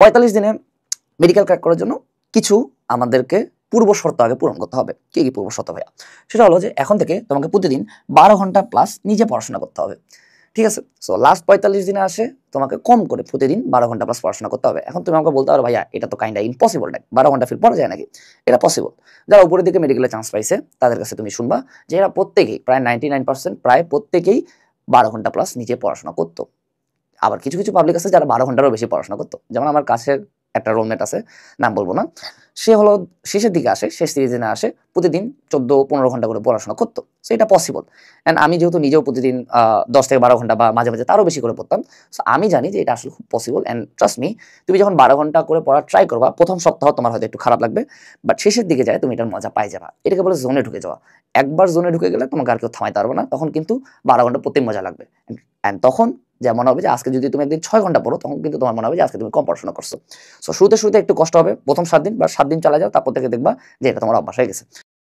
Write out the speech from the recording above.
45 দিনে medical crack করার জন্য কিছু আমাদেরকে পূর্ব শর্ত আগে পূরণ করতে হবে। কি কি পূর্ব শর্ত ভাইয়া? সেটা হলো যে এখন থেকে তোমাকে প্রতিদিন 12 ঘন্টা প্লাস নিজে পড়াশোনা করতে হবে। ঠিক আছে? সো লাস্ট 45 দিনে আসে তোমাকে কম করে প্রতিদিন 12 ঘন্টা প্লাস পড়াশোনা করতে হবে। এখন তুমি আমাকে বলতে পারো ভাইয়া এটা তো কাইন্ডা ইম্পসিবল টাইপ। 12 ঘন্টা ফির পড়া যায় নাকি? এটা পসিবল। যারা উপরের দিকে মেডিকেলে চান্স পাইছে তাদের কাছে তুমি শুনবা যে এরা প্রত্যেকেই প্রায় 99% প্রায় প্রত্যেকেই 12 ঘন্টা প্লাস নিজে পড়াশোনা করত। আবার কিছু, কিছু পাবলিক আছে যারা 12 ঘন্টারও বেশি পড়াশোনা করত। যেমন আমার কাছের একটা রুমমেট আছে, নাম বলব না। সে হলো শেষের দিকে আসে, শেষ 30 দিনে আসে, প্রতিদিন 14-15 ঘন্টা করে পড়াশোনা করত। সো এটা পসিবল। অ্যান্ড আমি যেহেতু নিজেও প্রতিদিন 10 থেকে 12 ঘন্টা বা মাঝে, মাঝে তারও বেশি করে পড়তাম। সো আমি জানি যে এটা আসলে খুব পসিবল অ্যান্ড ট্রাস্ট মি, তুমি যখন 12 ঘন্টা করে পড়ার ট্রাই করবা, ১ম সপ্তাহ তোমার হয়তো একটু খারাপ লাগবে। বাট শেষের দিকে যায় তুমি এটার মজা পাই যাবা। এটাকে বলে জোনে ঢুকে যাওয়া। একবার জোনে ঢুকে গেলে তোমাকে আর কেউ থামাইতে পারবে না। তখন কিন্তু 12 ঘন্টা পড়তেই মজা লাগবে। অ্যান্ড তখন যে মনে হবে যে আজকে যদি তুমি একদিন 6 ঘন্টা পড়ো, তখন কিন্তু তোমার মনে হবে যে আজকে তুমি কম পড়াশোনা করছো। সো শুরুতে একটু কষ্ট হবে। ১ম ৭ দিন বা ৭ দিন চালা যাও, তারপর থেকে দেখবা যে এটা তোমার অভ্যাস হয়ে গেছে।